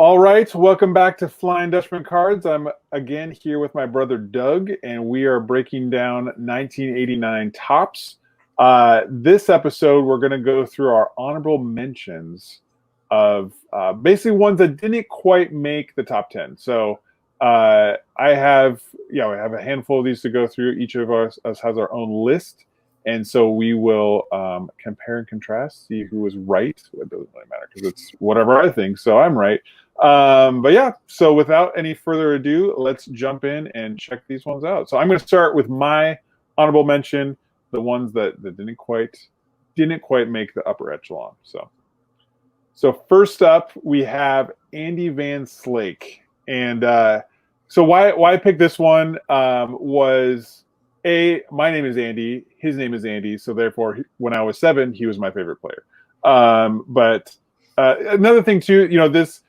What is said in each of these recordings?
All right, welcome back to Flying Dutchman Cards. I'm again here with my brother Doug, and we are breaking down 1989 tops. This episode, we're going to go through our honorable mentions of basically ones that didn't quite make the top 10. So I have, we have a handful of these to go through. Each of us has our own list, and so we will compare and contrast, see who was right. It doesn't really matter because it's whatever I think, so I'm right. But yeah, so without any further ado, let's jump in and check these ones out. So I'm going to start with my honorable mention, the ones that didn't quite make the upper echelon. So first up, we have Andy Van Slyke. And so why I picked this one was, my name is Andy, his name is Andy, so therefore when I was 7, he was my favorite player. But another thing too, this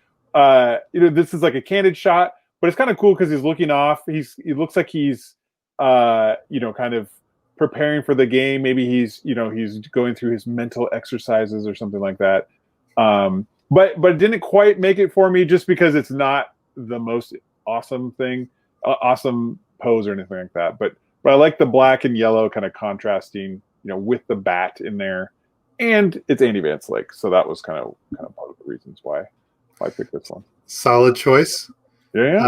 is like a candid shot, but it's kind of cool because he's looking off. He looks like he's kind of preparing for the game. Maybe he's going through his mental exercises or something like that. But it didn't quite make it for me just because it's not the most awesome thing, awesome pose or anything like that. But I like the black and yellow kind of contrasting, with the bat in there, and it's Andy Van Slyke, so that was kind of part of the reasons why I picked this one. Solid choice. Yeah.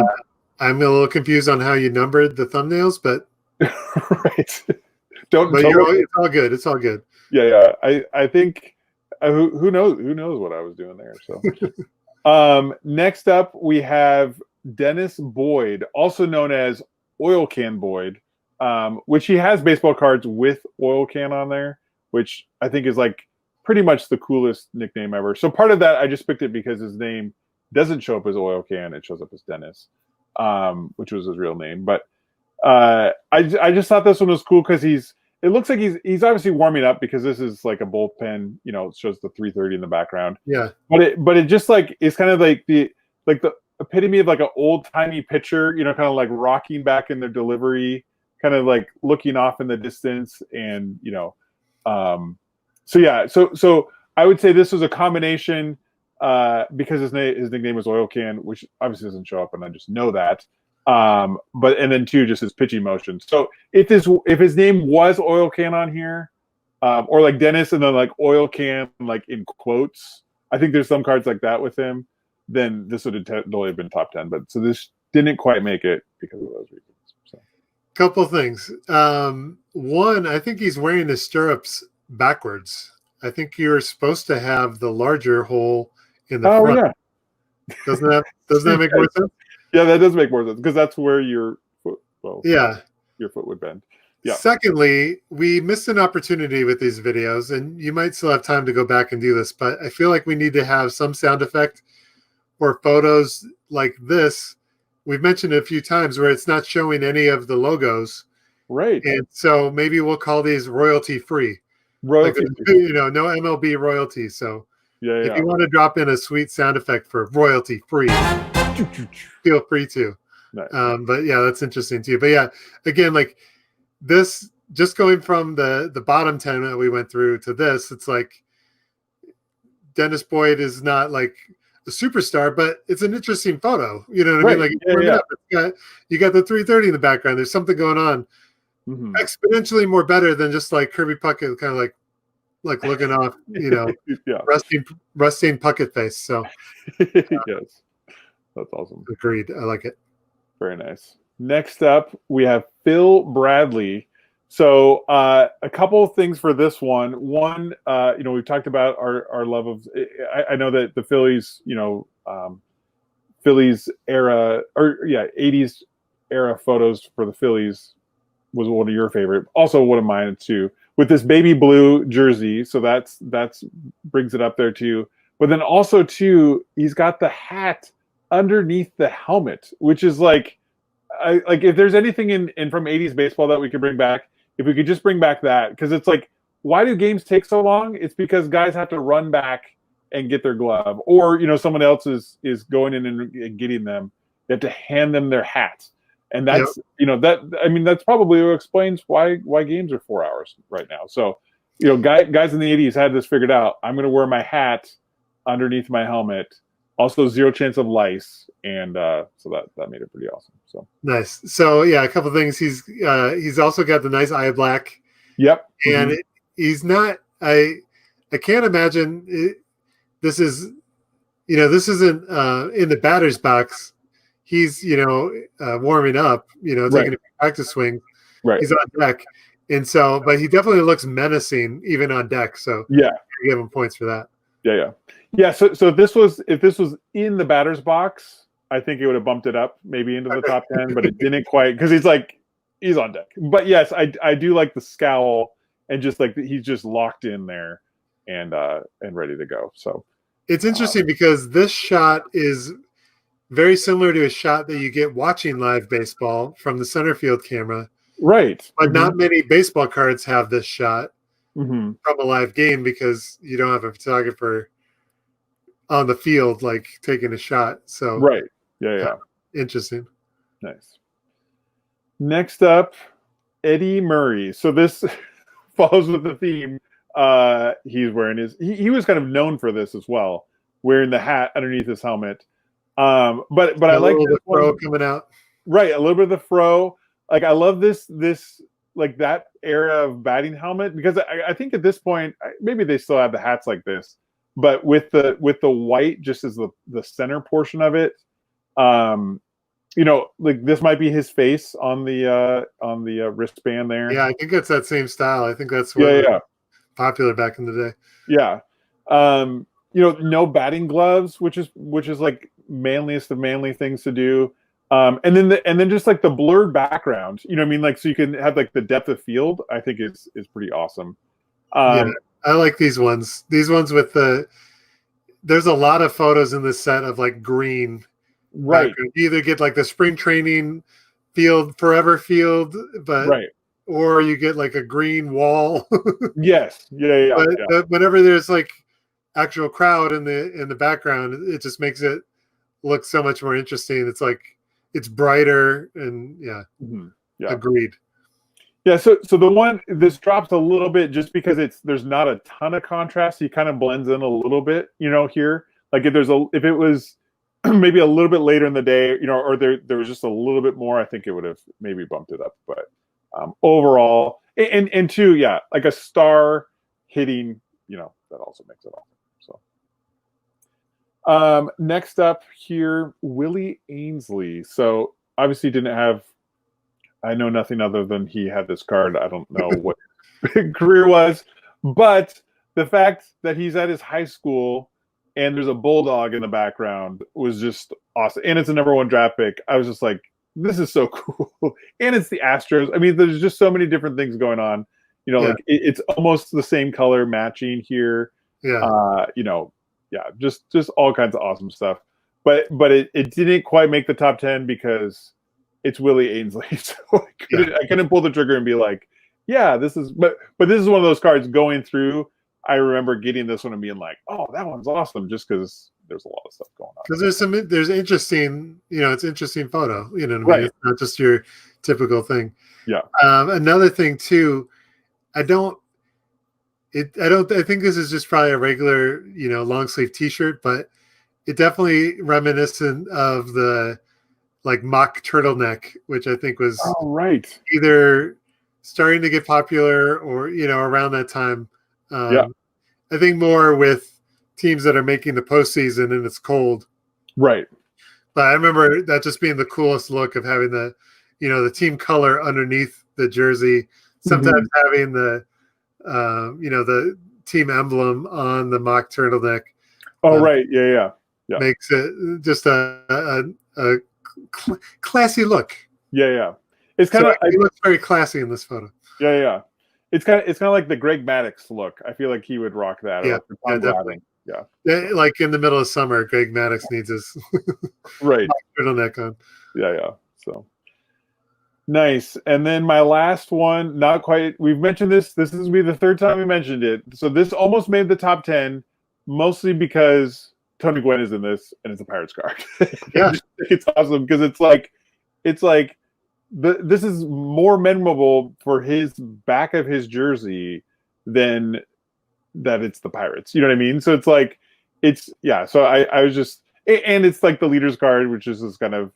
I'm a little confused on how you numbered the thumbnails, but right. It's all good. It's all good. Yeah. I think who knows what I was doing there. So next up we have Dennis Boyd, also known as Oil Can Boyd, which he has baseball cards with Oil Can on there, which I think is like pretty much the coolest nickname ever. So part of that, I just picked it because his name doesn't show up as Oil Can; it shows up as Dennis, which was his real name. But I just thought this one was cool because it looks like he's obviously warming up because this is like a bullpen. It shows the 330 in the background. Yeah. But it just like it's kind of like the epitome of like an old timey pitcher. Kind of like rocking back in their delivery, kind of like looking off in the distance, and So yeah, so I would say this was a combination because his nickname was Oil Can, which obviously doesn't show up, and I just know that. But and then two, just his pitching motion. So if his name was Oil Can on here, or like Dennis and then like Oil Can like in quotes, I think there's some cards like that with him. Then this would have totally been top 10. But so this didn't quite make it because of those reasons. So. Couple things. One, I think he's wearing the stirrups backwards. I think you're supposed to have the larger hole in the front. Yeah. Doesn't that make more sense? Yeah, that does make more sense because that's where your foot would bend. Yeah. Secondly, we missed an opportunity with these videos, and you might still have time to go back and do this, but I feel like we need to have some sound effect or photos like this. We've mentioned it a few times where it's not showing any of the logos. Right. And so maybe we'll call these royalty free. Royalty free. No MLB royalty. So if you want to drop in a sweet sound effect for royalty free, feel free to. Nice. But yeah, that's interesting too. But yeah, again, like this, just going from the bottom 10 that we went through to this, it's like Dennis Boyd is not like the superstar, but it's an interesting photo. You know what I mean? Like you got the 330 in the background. There's something going on. Mm-hmm. Exponentially more better than just like Kirby Puckett, kind of like looking off, rusting Puckett face. So yes, that's awesome. Agreed. I like it. Very nice. Next up, we have Phil Bradley. So a couple of things for this one. One, we've talked about our love of. I know that the Phillies, Phillies era 80s era photos for the Phillies was one of your favorite. Also one of mine too. With this baby blue jersey, so that's brings it up there too. But then also too, he's got the hat underneath the helmet, which is like if there's anything in from 80s baseball that we could bring back. If we could just bring back that, because it's like, why do games take so long? It's because guys have to run back and get their glove, or someone else is going in and getting them. They have to hand them their hat, and that's that's probably what explains why games are 4 hours right now. So guys in the 80s had this figured out. I'm going to wear my hat underneath my helmet Also, zero chance of lice, and so that made it pretty awesome. So Nice. So yeah, a couple things. He's also got the nice eye black, yep, and he's not. I can't imagine this is. This isn't in the batter's box. He's warming up. right, Taking a practice swing. right, He's on deck, and so, but he definitely looks menacing even on deck. So yeah, I give him points for that. yeah. So if this was in the batter's box, I think it would have bumped it up maybe into the top 10, but it didn't quite because he's on deck. But yes, I do like the scowl and just like he's just locked in there and ready to go. So it's interesting because this shot is very similar to a shot that you get watching live baseball from the center field camera. right, But not many baseball cards have this shot from a live game because you don't have a photographer on the field like taking a shot. So right, yeah. Interesting. Nice. Next up, Eddie Murray. So this follows with the theme. He's wearing he was kind of known for this as well, wearing the hat underneath his helmet. But I like the fro coming out. Right, a little bit of the fro. Like I love this like that era of batting helmet because I think at this point maybe they still have the hats like this, but with the white just as the center portion of it. Like this might be his face on the wristband there. Yeah, I think it's that same style. I think that's what popular back in the day. Yeah. No batting gloves, which is like manliest of manly things to do. And then just like the blurred background, you know what I mean? Like so you can have like the depth of field, I think is pretty awesome. Yeah, I like these ones. These ones with there's a lot of photos in this set of like green. Right. Background. You either get like the spring training field, forever field, or you get like a green wall. Yes. Yeah. But whenever there's like actual crowd in the background, it just makes it look so much more interesting. It's like it's brighter and agreed. Yeah, so this drops a little bit just because there's not a ton of contrast. He kind of blends in a little bit, here. Like if it was maybe a little bit later in the day, or there was just a little bit more, I think it would have maybe bumped it up. But overall, and two, like a star hitting, that also makes it awesome. So next up here, Willie Ainsley. So obviously didn't have. I know nothing other than he had this card. I don't know what his career was, but the fact that he's at his high school and there's a bulldog in the background was just awesome. And it's a #1 draft pick. I was just like, this is so cool. And it's the Astros. I mean, there's just so many different things going on. Like it's almost the same color matching here. Yeah. Just all kinds of awesome stuff. But it didn't quite make the top 10 because it's Willie Ainsley. So I couldn't pull the trigger and be like, yeah, this is, but this is one of those cards going through. I remember getting this one and being like, oh, that one's awesome, just because there's a lot of stuff going on. Because there's interesting, it's interesting photo, what I mean? Right. It's not just your typical thing. Yeah. Another thing too, I think this is just probably a regular, long sleeve t-shirt, but it definitely reminiscent of the like mock turtleneck, which I think was either starting to get popular or, around that time. I think more with teams that are making the postseason and it's cold. Right. But I remember that just being the coolest look of having the, the team color underneath the jersey, sometimes having the, the team emblem on the mock turtleneck. Oh, right. Yeah. Makes it just a classy look. Yeah. It's kind of it looks very classy in this photo. Yeah. It's kind of like the Greg Maddux look. I feel like he would rock that. Yeah, definitely. Yeah. Like in the middle of summer, Greg Maddux needs his turtleneck on. Yeah. So nice. And then my last one, not quite. We've mentioned this. This is be the third time we mentioned it. So this almost made the top 10, mostly because Tony Gwynn is in this, and it's a Pirates card. Yeah, it's awesome because it's like this is more memorable for his back of his jersey than that it's the Pirates. You know what I mean? So it's like So I was just, And it's like the leader's card, which is this kind of,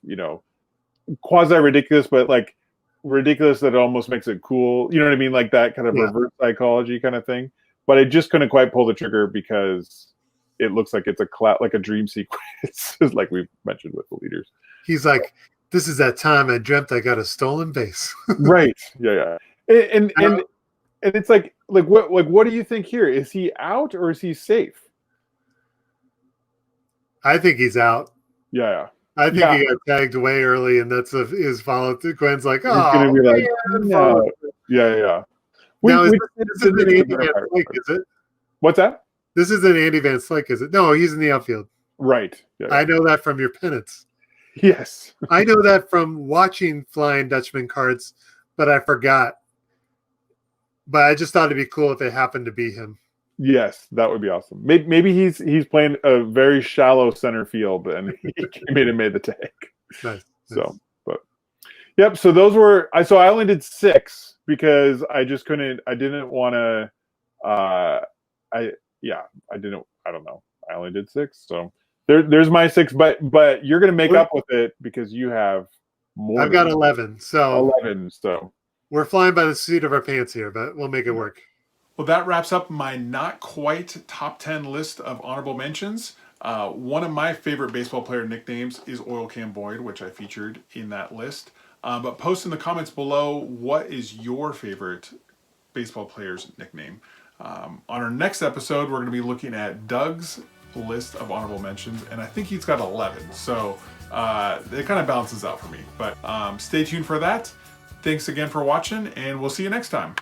quasi ridiculous, but like ridiculous that it almost makes it cool. You know what I mean? Like that kind of reverse psychology kind of thing. But I just couldn't quite pull the trigger because it looks like it's like a dream sequence, like we've mentioned with the leaders. He's like, this is that time I dreamt I got a stolen base. Right. Yeah. And it's like what do you think here? Is he out or is he safe? I think he's out. Yeah. I think he got tagged way early, and that's his follow through. Gwen's like, oh, he's gonna be like, no. Yeah. Now, this isn't Andy Van Slyke, is it? What's that? This isn't Andy Van Slyke, is it? No, he's in the outfield. Right. Yeah. I know that from your pennants. Yes. I know that from watching Flying Dutchman cards, but I forgot. But I just thought it'd be cool if it happened to be him. Yes, that would be awesome. Maybe he's playing a very shallow center field and he came in and made the tag. Nice. So, but yep. So those were I only did 6 because I just couldn't. I didn't want to. I don't know. I only did 6. So there's my 6. But you're gonna make up with it because you have more. I've got 11. So 11. So we're flying by the seat of our pants here, but we'll make it work. Well, that wraps up my not quite top 10 list of honorable mentions. One of my favorite baseball player nicknames is Oil Can Boyd, which I featured in that list. But post in the comments below, what is your favorite baseball player's nickname? On our next episode, we're going to be looking at Doug's list of honorable mentions, and I think he's got 11. So it kind of balances out for me. But stay tuned for that. Thanks again for watching, and we'll see you next time.